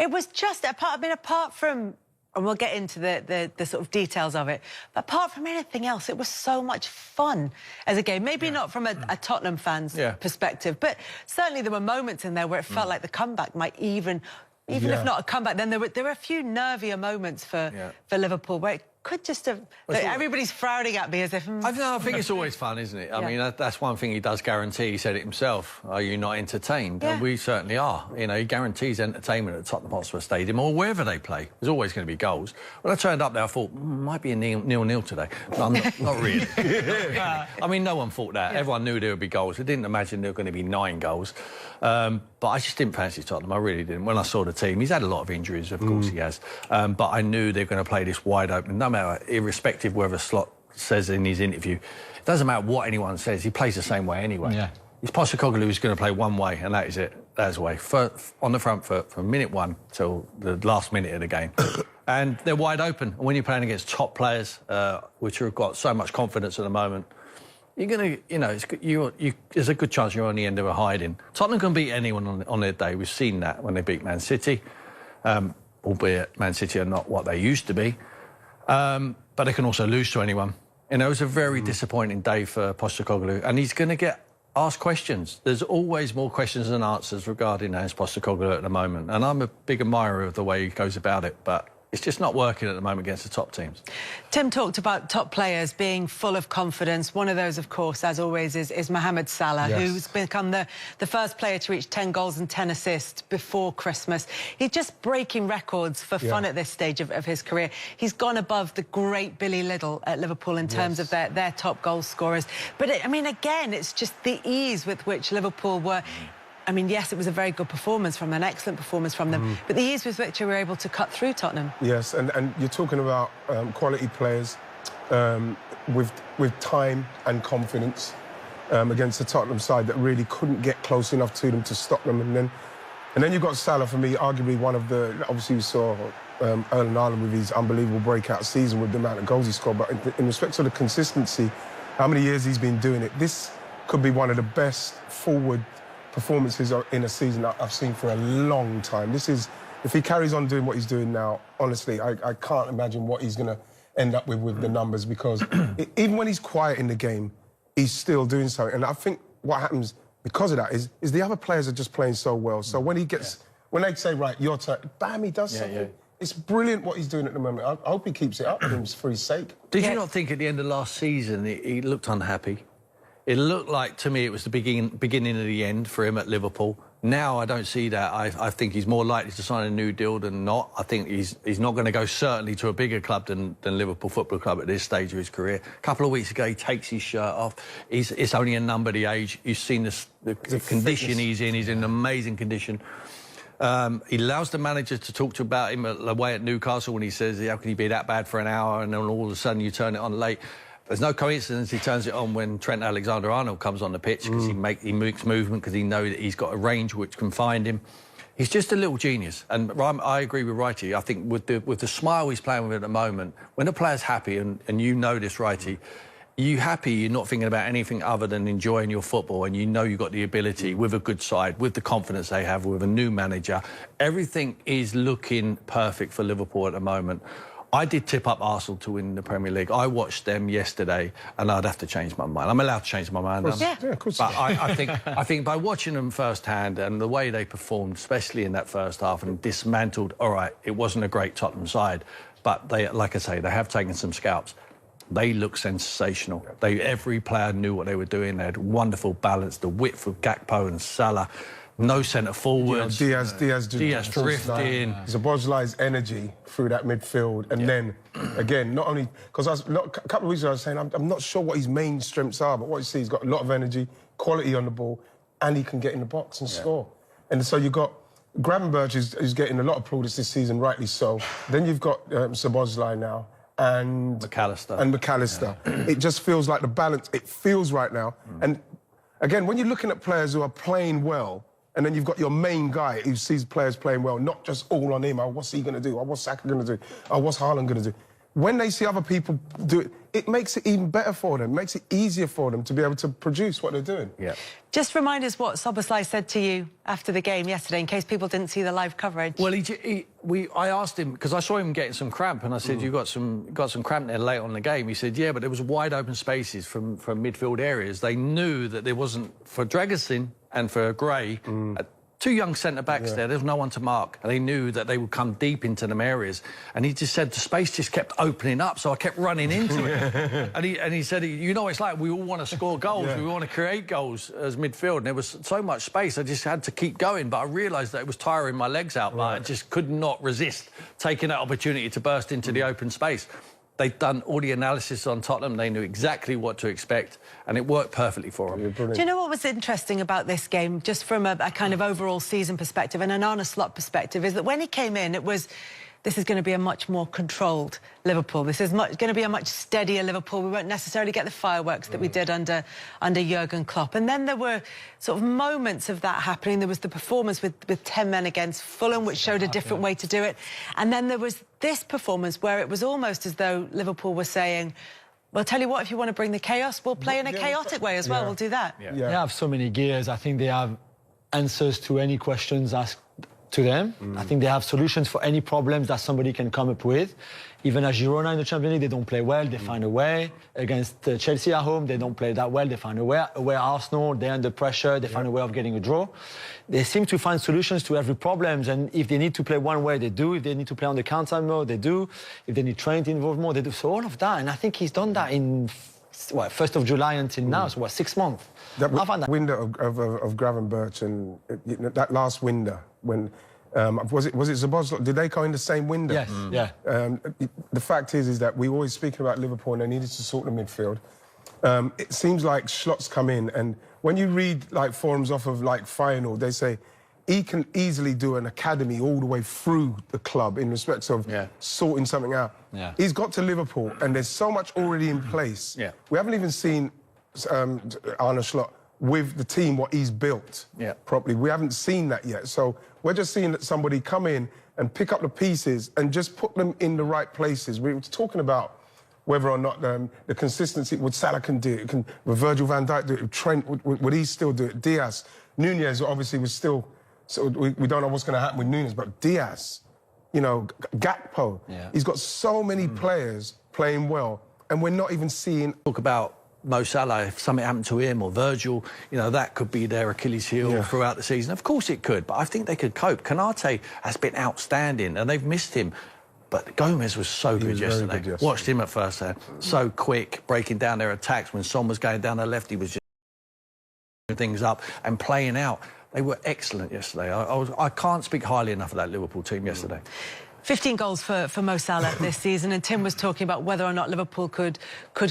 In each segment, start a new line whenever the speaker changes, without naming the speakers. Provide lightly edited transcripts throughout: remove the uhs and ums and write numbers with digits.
It was just, apart from, and we'll get into the sort of details of it, but apart from anything else, it was so much fun as a game. Maybe not from a Tottenham fan's perspective, but certainly there were moments in there where it felt like the comeback might even if not a comeback, then there were a few nervier moments for Liverpool where it could just have... everybody's frowning at me as if...
I think it's always fun, isn't it? I mean, that's one thing he does guarantee. He said it himself. Are you not entertained? And we certainly are. You know, he guarantees entertainment at Tottenham Hotspur Stadium or wherever they play. There's always going to be goals. When I turned up there, I thought, might be a 0-0 today. No, not really. I mean, no one thought that. Everyone knew there would be goals. They didn't imagine there were going to be 9 goals. But I just didn't fancy Tottenham. I really didn't. When I saw the team, he's had a lot of injuries, of course he has. But I knew they were going to play this wide open, no matter, irrespective whether Slot says in his interview. It doesn't matter what anyone says, he plays the same way anyway. Yeah. It's Postecoglou who's going to play one way, and that is it. That's the way. On the front foot from minute 1 till the last minute of the game. And they're wide open. And when you're playing against top players, which have got so much confidence at the moment, you're going to, you know, there's a good chance you're on the end of a hiding. Tottenham can beat anyone on their day. We've seen that when they beat Man City, albeit Man City are not what they used to be. But they can also lose to anyone. You know, it was a very disappointing day for Postecoglou, and he's going to get asked questions. There's always more questions than answers regarding Hans Postecoglou at the moment, and I'm a big admirer of the way he goes about it, but it's just not working at the moment against the top teams.
Tim talked about top players being full of confidence. One of those, of course, as always, is Mohamed Salah, who's become the first player to reach 10 goals and 10 assists before Christmas. He's just breaking records for fun at this stage of his career. He's gone above the great Billy Liddell at Liverpool in terms of their top goal scorers. But, I mean, again, it's just the ease with which Liverpool were... I mean, yes, it was a very good performance from them, an excellent performance from them, but the ease with which they were able to cut through Tottenham.
Yes, and you're talking about quality players with time and confidence against the Tottenham side that really couldn't get close enough to them to stop them. And then you've got Salah, for me, arguably one of the... Obviously, we saw Erling Haaland with his unbelievable breakout season with the amount of goals he scored, but in respect to the consistency, how many years he's been doing it, this could be one of the best forward performances in a season I've seen for a long time. This is, if he carries on doing what he's doing now, honestly, I can't imagine what he's going to end up with the numbers, because even when he's quiet in the game, he's still doing something. And I think what happens because of that is the other players are just playing so well. So when he gets, when they say, right, your turn, bam, he does something. It's brilliant what he's doing at the moment. I hope he keeps it up for his sake.
Did you not think at the end of last season he looked unhappy? It looked like, to me, it was the beginning of the end for him at Liverpool. Now I don't see that. I think he's more likely to sign a new deal than not. I think he's not going to go, certainly, to a bigger club than Liverpool Football Club at this stage of his career. A couple of weeks ago, he takes his shirt off. It's only a number, the age. You've seen the condition he's in. He's in an amazing condition. He allows the manager to talk to about him away at Newcastle when he says, how can he be that bad for an hour, and then all of a sudden you turn it on late. There's no coincidence he turns it on when Trent Alexander-Arnold comes on the pitch, because he makes movement, because he knows that he's got a range which can find him. He's just a little genius. And I agree with Wrighty. I think with the smile he's playing with at the moment, when the player's happy, and you know this, Wrighty, you're not thinking about anything other than enjoying your football, and you know you've got the ability with a good side, with the confidence they have, with a new manager. Everything is looking perfect for Liverpool at the moment. I did tip up Arsenal to win the Premier League. I watched them yesterday, and I'd have to change my mind. I'm allowed to change my mind.
Yeah, of course.
But I think by watching them firsthand and the way they performed, especially in that first half, and dismantled, all right, it wasn't a great Tottenham side, but they, like I say, they have taken some scalps. They look sensational. Every player knew what they were doing. They had wonderful balance, the width of Gakpo and Salah. No centre forwards.
You know, Diaz
drifting.
Szoboszlai's energy through that midfield, and then again, not only because a couple of weeks ago I was saying I'm not sure what his main strengths are, but what you see, he's got a lot of energy, quality on the ball, and he can get in the box and score. And so you've got Gravenberch is getting a lot of plaudits this season, rightly so. Then you've got Szoboszlai now. And McAllister. It just feels like the balance. It feels right now. And again, when you're looking at players who are playing well, and then you've got your main guy who sees players playing well, not just all on him. Oh, what's he going to do? Oh, what's Saka going to do? Oh, what's Haaland going to do? when they see other people do it, it makes it even better for them, makes it easier for them to be able to produce what they're doing.
Yeah.
Just remind us what Szoboszlai said to you after the game yesterday, in case people didn't see the live coverage.
Well, I asked him, because I saw him getting some cramp, and I said, you got some cramp there late on in the game. He said, yeah, but there was wide open spaces from midfield areas. They knew that there wasn't, for Dragusin and for Gray, two young centre-backs there, there's no one to mark. And they knew that they would come deep into them areas. And he just said the space just kept opening up, so I kept running into it. And he said, you know, it's like we all want to score goals, we want to create goals as midfield. And there was so much space, I just had to keep going. But I realised that it was tiring my legs out, but I just could not resist taking that opportunity to burst into the open space. They'd done all the analysis on Tottenham. They knew exactly what to expect, and it worked perfectly for them.
Do you know what was interesting about this game, just from a kind of overall season perspective and an Arne Slot perspective, is that when he came in, it was, this is going to be a much more controlled Liverpool. This is going to be a much steadier Liverpool. We won't necessarily get the fireworks that we did under Jurgen Klopp. And then there were sort of moments of that happening. There was the performance with 10 men against Fulham, which showed a different way to do it. And then there was this performance where it was almost as though Liverpool were saying, well, tell you what, if you want to bring the chaos, we'll play in a chaotic way as well. We'll do that.
They have so many gears. I think they have answers to any questions asked to them. I think they have solutions for any problems that somebody can come up with. Even as Girona in the Champions League, they don't play well, they find a way. Against Chelsea at home, they don't play that well, they find a way. Away at Arsenal, they're under pressure, they find a way of getting a draw. They seem to find solutions to every problem, and if they need to play one way, they do. If they need to play on the counter mode, they do. If they need Trent involved more, they do. So all of that, and I think he's done that in, what, 1st of July until now, so what, 6 months?
That window of Gravenberch and that last window when was it Szoboszlai? Did they go in the same window?
Yes. Yeah.
The fact is that we always speak about Liverpool and they needed to sort the midfield. It seems like Slot's come in, and when you read like forums off of like Feyenoord, they say he can easily do an academy all the way through the club in respect of sorting something out. He's got to Liverpool and there's so much already in place. We haven't even seen Arne Slot with the team, what he's built properly. We haven't seen that yet. So we're just seeing that somebody come in and pick up the pieces and just put them in the right places. We were talking about whether or not the consistency, would Salah can do it, would Virgil van Dijk do it, Trent, would he still do it, Diaz. Nunez obviously was still, so we don't know what's going to happen with Nunez, but Diaz, you know, Gakpo, he's got so many players playing well, and we're not even seeing...
Talk about Mo Salah, if something happened to him, or Virgil, you know, that could be their Achilles heel throughout the season. Of course it could, but I think they could cope. Konate has been outstanding, and they've missed him. But Gomez was so good yesterday. Watched him at first there. So quick, breaking down their attacks. When Son was going down the left, he was just things up and playing out. They were excellent yesterday. I can't speak highly enough of that Liverpool team yesterday.
15 goals for Mo Salah this season, and Tim was talking about whether or not Liverpool could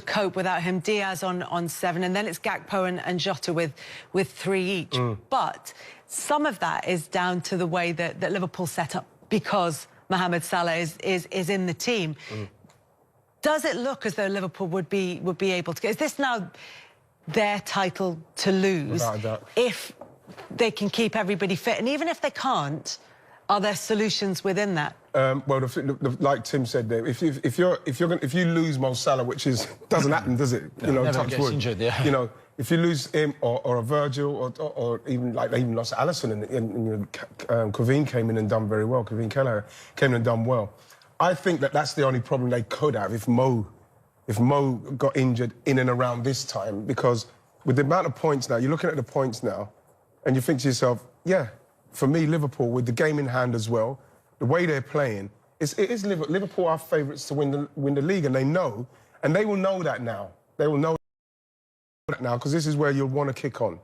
cope without him. Diaz on 7, and then it's Gakpo and Jota with 3 each. But some of that is down to the way that Liverpool set up, because Mohamed Salah is in the team. Does it look as though Liverpool would be able to? Is this now their title to lose if they can keep everybody fit? And even if they can't, are there solutions within that?
Well, like Tim said there, if you lose Mo Salah, which doesn't happen, does it? You know, touch wood. Injured, you know, if you lose him or a Virgil or even like they even lost Alisson and Kevin came in and done very well. Kevin Kelleher came in and done well. I think that's the only problem they could have if Mo got injured in and around this time, because with the amount of points now, you're looking at the points now, and you think to yourself, yeah, for me, Liverpool, with the game in hand as well, the way they're playing, it is Liverpool are favourites to win the league, and they know, and they will know that now. They will know that now, because this is where you'll want to kick on.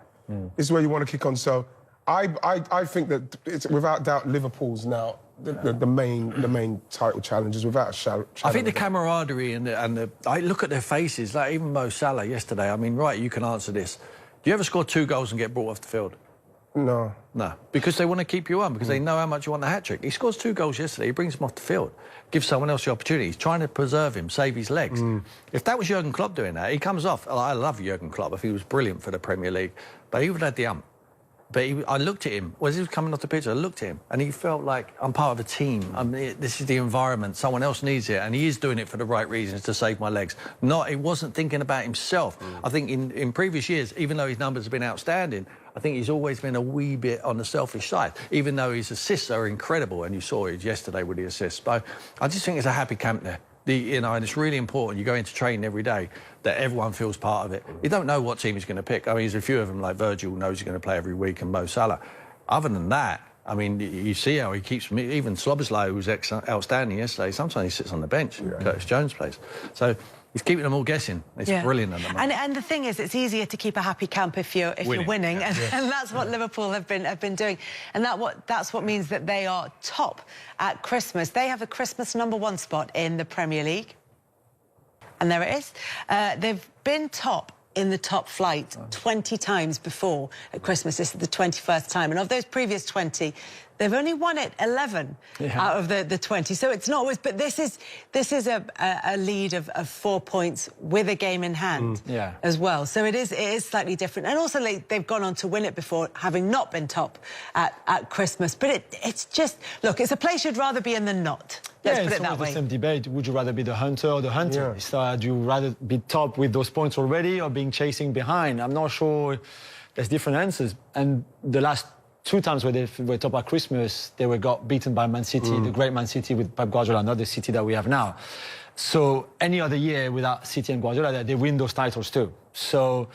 This is where you want to kick on. So I think that it's without doubt Liverpool's now the main title challengers, without a shadow.
I think the camaraderie and I look at their faces, like even Mo Salah yesterday. I mean, right, you can answer this. Do you ever score 2 goals and get brought off the field?
No.
No, because they want to keep you on, because they know how much you want the hat-trick. He scores 2 goals yesterday, he brings him off the field, gives someone else the opportunity. He's trying to preserve him, save his legs. If that was Jurgen Klopp doing that, he comes off. I love Jurgen Klopp, if he was brilliant for the Premier League, but he would have had the ump. But I looked at him, as he was coming off the pitch, I looked at him, and he felt like, I'm part of a team. This is the environment. Someone else needs it, and he is doing it for the right reasons, to save my legs. He wasn't thinking about himself. I think in previous years, even though his numbers have been outstanding, I think he's always been a wee bit on the selfish side, even though his assists are incredible, and you saw it yesterday with the assists. But I just think it's a happy camp there. And it's really important. You go into training every day that everyone feels part of it. You don't know what team he's going to pick. I mean, there's a few of them, like Virgil knows he's going to play every week, and Mo Salah. Other than that, I mean, you see how he keeps... Even Sloboslai, who was outstanding yesterday, sometimes he sits on the bench. Curtis Jones plays. So he's keeping them all guessing. It's brilliant at the moment.
And the thing is, it's easier to keep a happy camp if you're winning, and that's what Liverpool have been doing. And that's what means that they are top at Christmas. They have a Christmas #1 spot in the Premier League. And there it is. They've been top in the top flight 20 times before at Christmas. This is the 21st time. And of those previous 20, they've only won it 11 out of the 20. So it's not always... But this is a lead of 4 points with a game in hand as well. So it is slightly different. And also they've gone on to win it before, having not been top at Christmas. But it's just... Look, it's a place you'd rather be in than not. Let's put it that way.
The same debate. Would you rather be the hunter or the hunter? So do you rather be top with those points already or being chasing behind? I'm not sure. There's different answers. And the last 2 times where they were top at Christmas, they got beaten by Man City, the great Man City with Pep Guardiola, not the City that we have now. So any other year without City and Guardiola, they win those titles too. So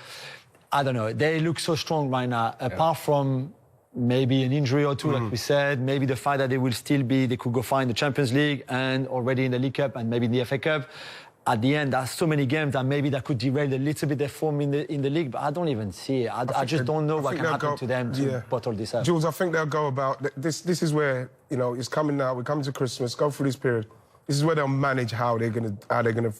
I don't know. They look so strong right now, apart from maybe an injury or two, like we said, maybe the fact that they could go find the Champions League and already in the League Cup and maybe in the FA Cup. At the end, there's so many games that maybe that could derail a little bit their form in the league, but I don't even see it. I just don't know what can happen to them to bottle this up.
Jules, I think they'll go about this. This is where, you know, it's coming now. We're coming to Christmas. Go through this period. This is where they'll manage how they're gonna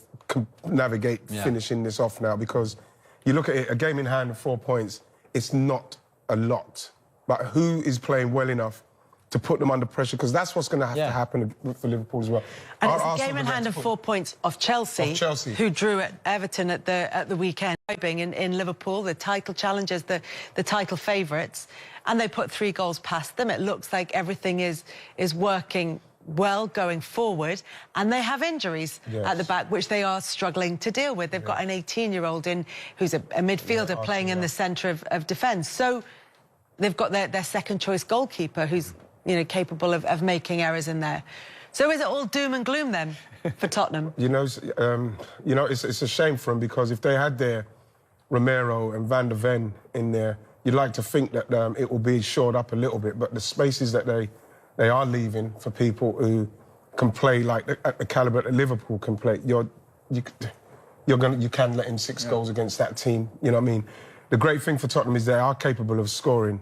navigate finishing this off now, because you look at it, a game in hand of 4 points. It's not a lot, but who is playing well enough to put them under pressure? Because that's what's going to have to happen for Liverpool as well.
And it's a game in hand of 4 points of Chelsea, who drew at Everton at the weekend, being in Liverpool, the title challengers, the title favourites, and they put 3 goals past them. It looks like everything is working well going forward, and they have injuries at the back, which they are struggling to deal with. They've got an 18-year-old in who's a midfielder playing in the centre of defence. So they've got their second-choice goalkeeper who's, you know, capable of making errors in there. So is it all doom and gloom then for Tottenham?
You know, it's a shame for them, because if they had their Romero and Van der Ven in there, you'd like to think that it will be shored up a little bit. But the spaces that they are leaving for people who can play like at the calibre that Liverpool can play, you can let in 6 goals against that team. You know what I mean? The great thing for Tottenham is they are capable of scoring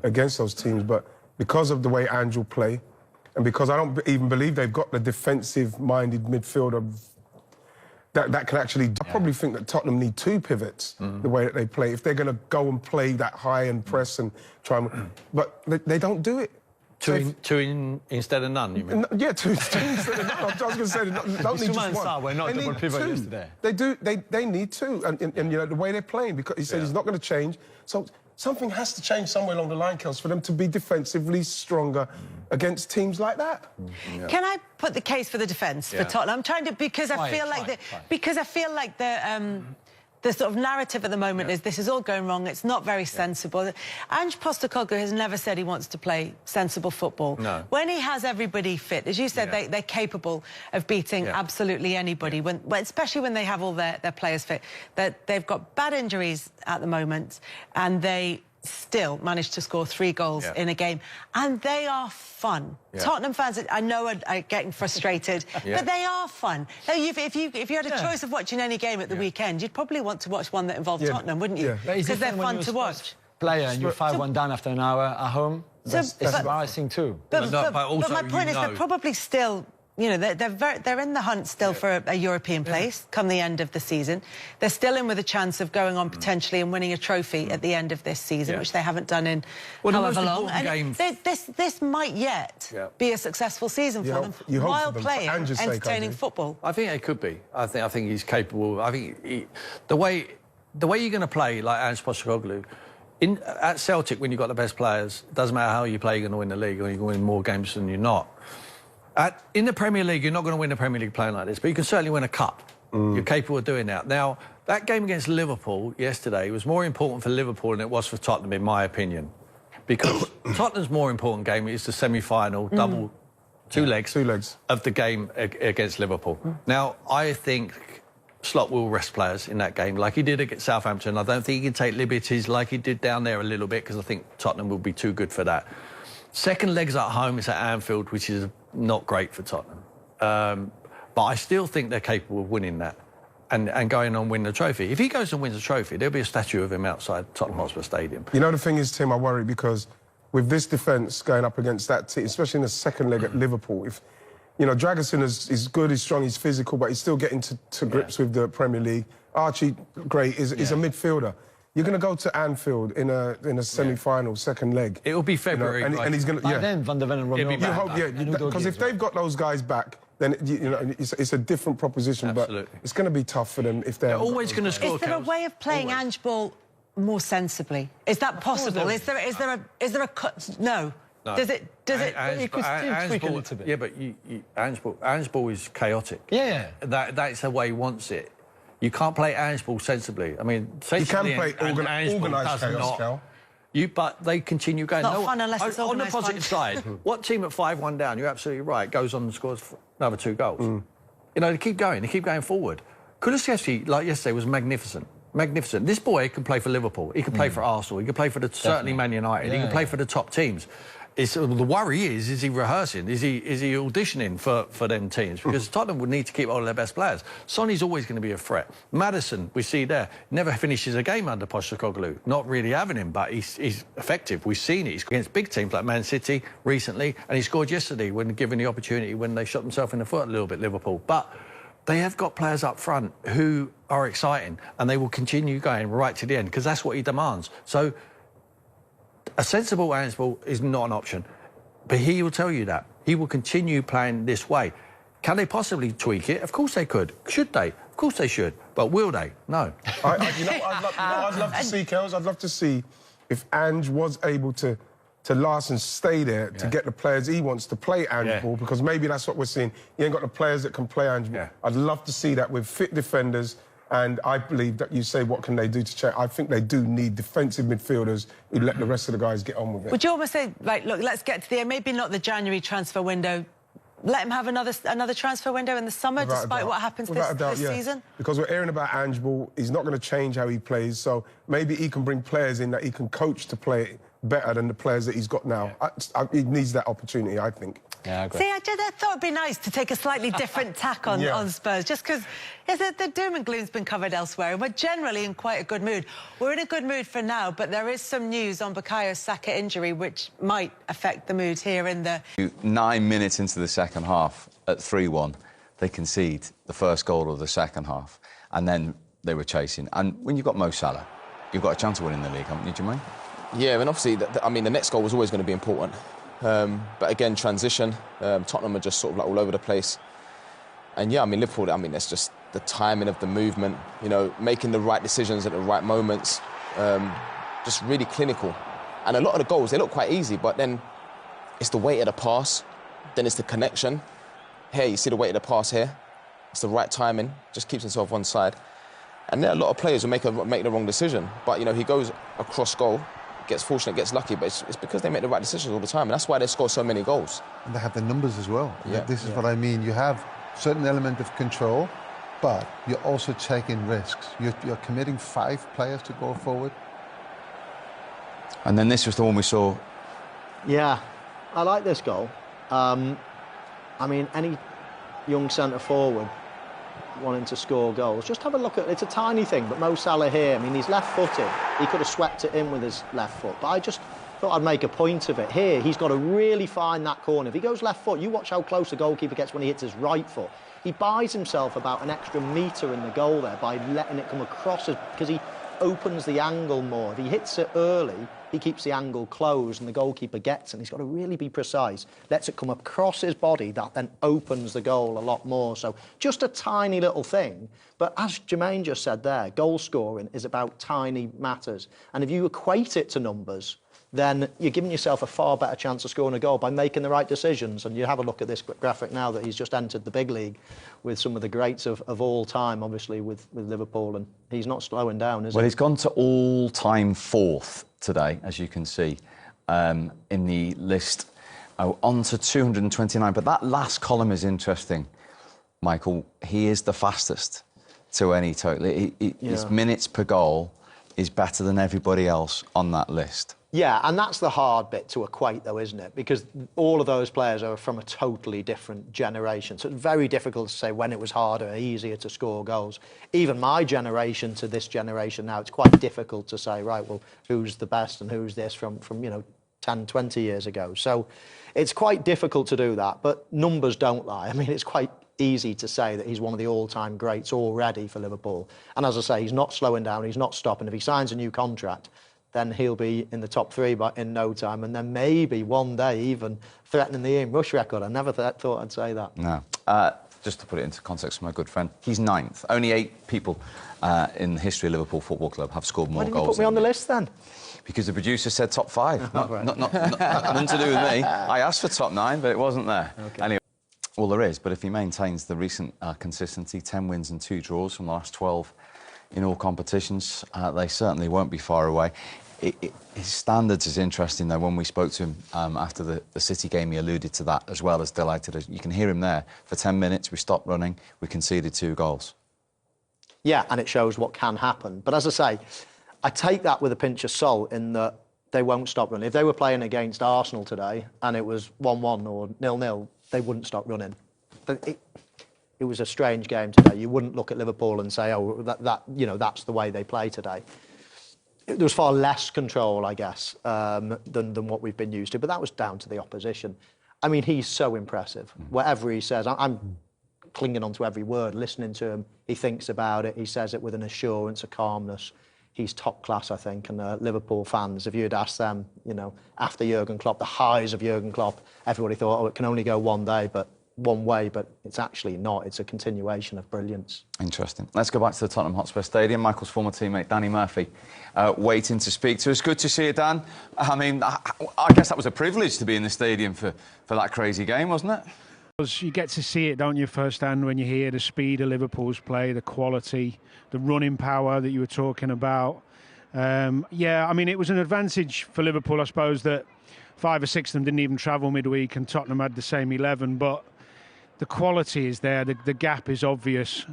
against those teams, but because of the way Angel play, and because I don't even believe they've got the defensive-minded midfielder that can actually... I probably think that Tottenham need 2 pivots, the way that they play, if they're going to go and play that high and press and try and... But they don't do it.
Two instead of none, you mean?
Yeah, 2 instead of none. I was going to say, they don't need just 1.
We're not double pivot yesterday.
They do. They need 2. And you know, the way they're playing, because he said he's not going to change. So something has to change somewhere along the line, Kels, for them to be defensively stronger against teams like that.
Can I put the case for the defence for Tottenham? I'm trying to, because I feel like the sort of narrative at the moment is this is all going wrong. It's not very sensible. Ange Postecoglou has never said he wants to play sensible football.
No.
When he has everybody fit, as you said, they're capable of beating absolutely anybody, especially when they have all their players fit. They've got bad injuries at the moment, and they still managed to score 3 goals in a game, and they are fun. Tottenham fans, I know, are getting frustrated, but they are fun. Now, if you had a choice of watching any game at the weekend, you'd probably want to watch one that involved Tottenham, wouldn't you? Because they're fun to watch.
Player and you're 5-1 down after an hour at home. It's embarrassing too.
But my point is, they're probably still... You know, they're in the hunt still for a European place come the end of the season. They're still in with a chance of going on potentially and winning a trophy at the end of this season, which they haven't done in however long. And this might yet be a successful season for them while playing entertaining football.
I think it could be. I think he's capable. I think the way you're going to play like Ange Postecoglou, At Celtic, when you've got the best players, it doesn't matter how you play, you're going to win the league, or you're going to win more games than you're not. In the Premier League, you're not going to win the Premier League playing like this, but you can certainly win a cup. You're capable of doing that. Now, that game against Liverpool yesterday was more important for Liverpool than it was for Tottenham, in my opinion. Because Tottenham's more important game is the semi-final, double, two legs of the game against Liverpool. Now, I think Slot will rest players in that game, like he did against Southampton. I don't think he can take liberties like he did down there a little bit, because I think Tottenham will be too good for that. Second leg's at home, it's at Anfield, which is not great for Tottenham. But I still think they're capable of winning that and going on win the trophy. If he goes and wins the trophy, there'll be a statue of him outside Tottenham Hotspur Stadium.
You know, the thing is, Tim, I worry because with this defence going up against that team, especially in the second leg at Liverpool, if, you know, Dragusin is good, he's strong, he's physical, but he's still getting to grips with the Premier League. Archie, great, is a midfielder. You're going to go to Anfield in a semi-final, second leg.
It'll be February,
you know, and he's going to...
By then, Van der Ven and Romeo...
You hope, because if they've got those guys back, then you know it's a different proposition.
Absolutely.
But it's going to be tough for them if they're
always going to score.
Is there a way of playing Ange ball more sensibly? Is that possible? Is there a cut? No. Does it?
You could still tweak a little bit.
Yeah, but Ange ball is chaotic.
Yeah.
That's the way he wants it. You can't play Ange ball sensibly. I mean,
you can play organised chaos, Cal.
But they continue going.
It's not fun unless it's
on the
organised
positive side, what team at 5-1 down, you're absolutely right, goes on and scores another 2 goals. You know, they keep going forward. Kulusevski, like yesterday, was magnificent. Magnificent. This boy can play for Liverpool. He can play for Arsenal. He can play for certainly Man United. He can play for the top teams. The worry is he rehearsing? Is he auditioning for them teams? Because Tottenham would need to keep all of their best players. Sonny's always going to be a threat. Maddison, we see there, never finishes a game under Postecoglou. Not really having him, but he's effective. We've seen it. He's against big teams like Man City recently, and he scored yesterday when given the opportunity, when they shot themselves in the foot a little bit, Liverpool. But they have got players up front who are exciting, and they will continue going right to the end, because that's what he demands. So a sensible Ange ball is not an option, but he will tell you that. He will continue playing this way. Can they possibly tweak it? Of course they could. Should they? Of course they should. But will they? No.
I'd love to see, Kels, I'd love to see if Ange was able to last and stay there to get the players he wants to play Ange ball, because maybe that's what we're seeing. He ain't got the players that can play Ange ball. I'd love to see that with fit defenders. And I believe that you say, what can they do to check? I think they do need defensive midfielders who let the rest of the guys get on with it.
Would you almost say, like, look, let's get to the end, maybe not the January transfer window, let him have another transfer window in the summer, despite what happens this season?
Because we're hearing about Ange ball, he's not going to change how he plays, so maybe he can bring players in that he can coach to play better than the players that he's got now. He needs that opportunity, I think.
Yeah, I agree.
See, I thought it'd be nice to take a slightly different tack on Spurs, just because the doom and gloom's been covered elsewhere, and we're generally in quite a good mood. We're in a good mood for now, but there is some news on Bukayo Saka injury which might affect the mood here in the...
9 minutes into the second half, at 3-1, they concede the first goal of the second half, and then they were chasing. And when you've got Mo Salah, you've got a chance of winning the league, haven't you, Jermaine?
Yeah, and obviously, I mean, the next goal was always going to be important. But again, transition, Tottenham are just sort of like all over the place. And yeah, I mean, Liverpool, I mean, it's just the timing of the movement, you know, making the right decisions at the right moments, just really clinical. And a lot of the goals, they look quite easy, but then it's the weight of the pass, then it's the connection. Here, you see the weight of the pass here. It's the right timing, just keeps himself one side. And there are a lot of players who make the wrong decision. But, you know, he goes across goal, gets fortunate, gets lucky, but it's because they make the right decisions all the time, and that's why they score so many goals.
And they have the numbers as well.
Yeah.
This is what I mean. You have a certain element of control, but you're also taking risks. You're committing 5 players to go forward.
And then this was the one we saw.
Yeah, I like this goal. I mean, any young centre-forward wanting to score goals, just have a look at, it's a tiny thing, but Mo Salah here, I mean, he's left-footed. He could have swept it in with his left foot, but I just thought I'd make a point of it. Here, he's got to really find that corner. If he goes left foot, you watch how close the goalkeeper gets when he hits his right foot. He buys himself about an extra metre in the goal there by letting it come across, because he opens the angle more. If he hits it early, he keeps the angle closed and the goalkeeper gets it. And he's got to really be precise. Lets it come across his body. That then opens the goal a lot more. So just a tiny little thing. But as Jermaine just said there, goal scoring is about tiny matters. And if you equate it to numbers, then you're giving yourself a far better chance of scoring a goal by making the right decisions. And you have a look at this graphic now that he's just entered the big league with some of the greats of all time, obviously, with Liverpool, and he's not slowing down, is he?
Well, he's gone to all-time fourth today, as you can see, in the list. On to 229, but that last column is interesting, Michael. He is the fastest to any total. His minutes per goal is better than everybody else on that list.
Yeah, and that's the hard bit to equate, though, isn't it? Because all of those players are from a totally different generation. So it's very difficult to say when it was harder or easier to score goals. Even my generation to this generation now, it's quite difficult to say, right, well, who's the best and who's this from 10, 20 years ago. So it's quite difficult to do that, but numbers don't lie. I mean, it's quite easy to say that he's one of the all-time greats already for Liverpool. And as I say, he's not slowing down, he's not stopping. If he signs a new contract, then he'll be in the top three in no time, and then maybe one day even threatening the Ian Rush record. I never thought I'd say that.
No. Just to put it into context for my good friend, he's ninth. Only 8 people in the history of Liverpool Football Club have scored more goals.
Why didn't you put me on the list then?
Because the producer said top 5.
Right.
Nothing to do with me. I asked for top 9, but it wasn't there. Okay. Anyway, well, there is, but if he maintains the recent consistency, 10 wins and 2 draws from the last 12 in all competitions, they certainly won't be far away. His standards is interesting, though. When we spoke to him after the City game, he alluded to that as well, as delighted. You can hear him there. For 10 minutes, we stopped running, we conceded 2 goals.
Yeah, and it shows what can happen. But as I say, I take that with a pinch of salt in that they won't stop running. If they were playing against Arsenal today and it was 1-1 or 0-0, they wouldn't stop running. But it was a strange game today. You wouldn't look at Liverpool and say, oh, that's the way they play today. There was far less control, I guess, than what we've been used to, but that was down to the opposition. I mean, he's so impressive. Whatever he says, I'm clinging on to every word, listening to him. He thinks about it. He says it with an assurance, a calmness. He's top class, I think, and Liverpool fans, if you'd asked them, after Jurgen Klopp, the highs of Jurgen Klopp, everybody thought, oh, it can only go one way, but it's actually not. It's a continuation of brilliance.
Interesting. Let's go back to the Tottenham Hotspur Stadium. Michael's former teammate, Danny Murphy, waiting to speak to us. Good to see you, Dan. I mean, I guess that was a privilege to be in the stadium for that crazy game, wasn't it?
You get to see it, don't you, firsthand when you hear the speed of Liverpool's play, the quality, the running power that you were talking about. Yeah, I mean, it was an advantage for Liverpool, I suppose, that 5 or 6 of them didn't even travel midweek and Tottenham had the same 11, but the quality is there, the gap is obvious.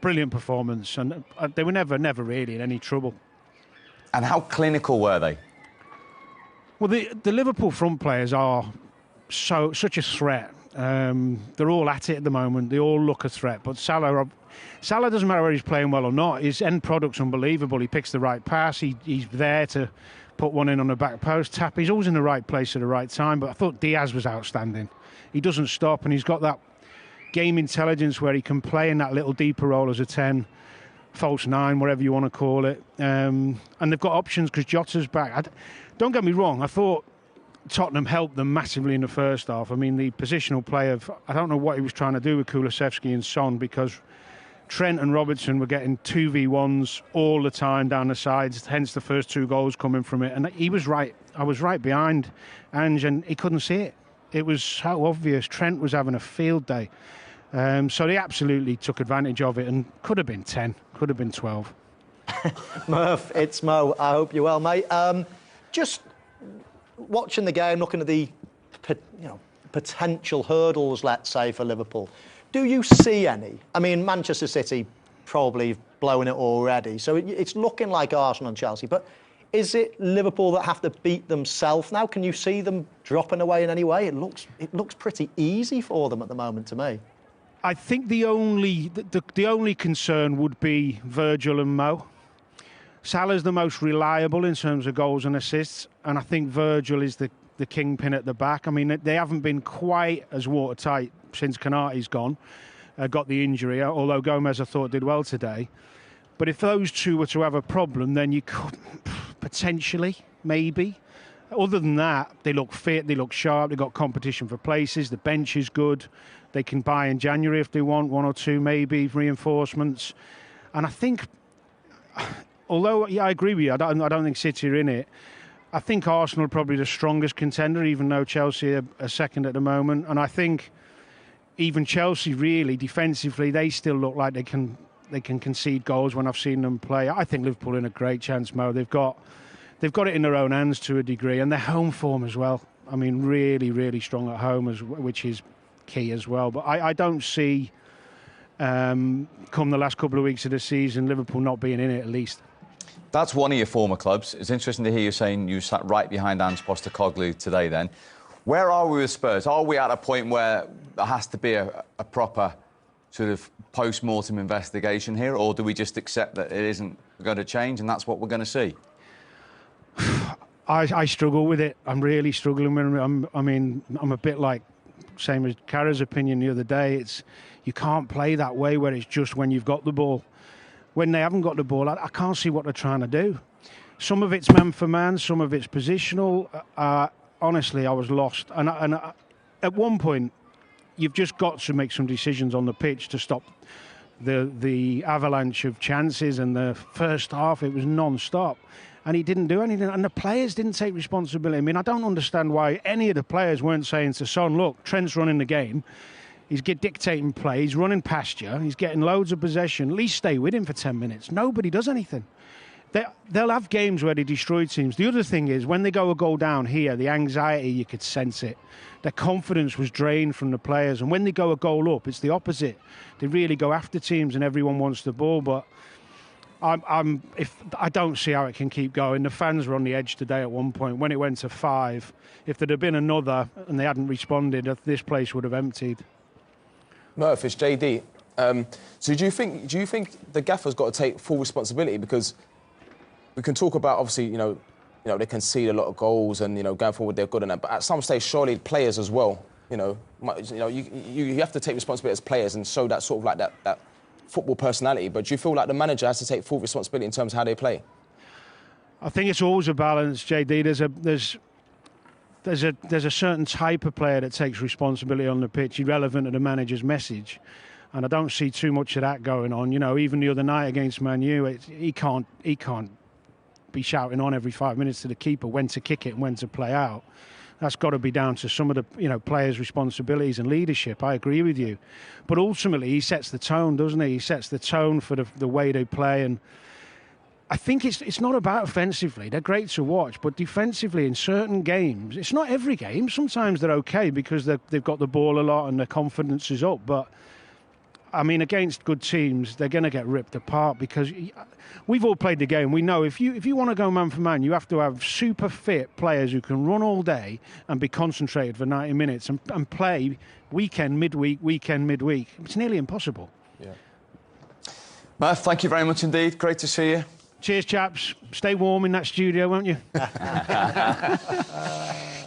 Brilliant performance, and they were never really in any trouble.
And how clinical were they?
Well, the Liverpool front players are such a threat. They're all at it at the moment. They all look a threat. But Salah doesn't matter whether he's playing well or not. His end product's unbelievable. He picks the right pass. He's there to put one in on the back post, tap. He's always in the right place at the right time. But I thought Diaz was outstanding. He doesn't stop, and he's got that game intelligence where he can play in that little deeper role as a 10, false 9, whatever you want to call it. And they've got options because Jota's back. Don't get me wrong, I thought Tottenham helped them massively in the first half. I mean, the positional play I don't know what he was trying to do with Kulusevski and Son, because Trent and Robertson were getting 2v1s all the time down the sides, hence the first 2 goals coming from it. And he was right. I was right behind Ange, and he couldn't see it. It was so obvious. Trent was having a field day. So they absolutely took advantage of it, and could have been 10, could have been 12.
Murph, it's Mo. I hope you're well, mate. Just watching the game, looking at the potential hurdles, let's say, for Liverpool. Do you see any? I mean, Manchester City probably blowing it already, so it's looking like Arsenal and Chelsea, but is it Liverpool that have to beat themselves now? Can you see them dropping away in any way? It looks pretty easy for them at the moment to me.
I think the only concern would be Virgil and Mo. Salah's the most reliable in terms of goals and assists, and I think Virgil is the kingpin at the back. I mean, they haven't been quite as watertight since Konaté's got the injury, although Gomez, I thought, did well today. But if those two were to have a problem, then you could potentially, maybe. Other than that, they look fit, they look sharp, they've got competition for places, the bench is good. They can buy in January if they want, 1 or 2 maybe, reinforcements. And I think, although, yeah, I agree with you, I don't think City are in it. I think Arsenal are probably the strongest contender, even though Chelsea are second at the moment. And I think even Chelsea, really, defensively, they still look like they can concede goals when I've seen them play. I think Liverpool are in a great chance, Mo. They've got it in their own hands to a degree, and their home form as well. I mean, really, really strong at home, which is key as well. But I don't see, come the last couple of weeks of the season, Liverpool not being in it at least.
That's one of your former clubs. It's interesting to hear you saying you sat right behind Ange Postecoglou today then. Where are we with Spurs? Are we at a point where there has to be a proper sort of post-mortem investigation here, or do we just accept that it isn't going to change and that's what we're going to see?
I struggle with it. I'm really struggling with it. I'm a bit like, same as Kara's opinion the other day, you can't play that way where it's just when you've got the ball. When they haven't got the ball, I can't see what they're trying to do. Some of it's man for man, some of it's positional. Honestly, I was lost. And at one point, you've just got to make some decisions on the pitch to stop the avalanche of chances. And the first half, it was non-stop. And he didn't do anything. And the players didn't take responsibility. I mean, I don't understand why any of the players weren't saying to Son, look, Trent's running the game. He's dictating play. He's running past you. He's getting loads of possession. At least stay with him for 10 minutes. Nobody does anything. They'll have games where they destroy teams. The other thing is, when they go a goal down here, the anxiety, you could sense it. Their confidence was drained from the players. And when they go a goal up, it's the opposite. They really go after teams and everyone wants the ball. But I don't see how it can keep going. The fans were on the edge today at one point. When it went to 5, if there'd have been another and they hadn't responded, this place would have emptied.
Murph, it's JD. So do you think the gaffer's got to take full responsibility? Because we can talk about, obviously, you know, they concede a lot of goals and, going forward they're good in that. But at some stage, surely players as well, you have to take responsibility as players and show that sort of like that football personality. But do you feel like the manager has to take full responsibility in terms of how they play?
I think it's always a balance, JD. There's a certain type of player that takes responsibility on the pitch, irrelevant to the manager's message. And I don't see too much of that going on. Even the other night against Man U, he can't be shouting on every 5 minutes to the keeper when to kick it and when to play out. That's got to be down to some of the players' responsibilities and leadership. I agree with you. But ultimately, he sets the tone, doesn't he? He sets the tone for the way they play. And I think it's not about offensively. They're great to watch. But defensively, in certain games, it's not every game. Sometimes they're okay because they've got the ball a lot and their confidence is up. But I mean, against good teams, they're going to get ripped apart because we've all played the game. We know if you want to go man for man, you have to have super fit players who can run all day and be concentrated for 90 minutes and play weekend, midweek. It's nearly impossible.
Yeah.
Murph, thank you very much indeed. Great to see you.
Cheers, chaps. Stay warm in that studio, won't you?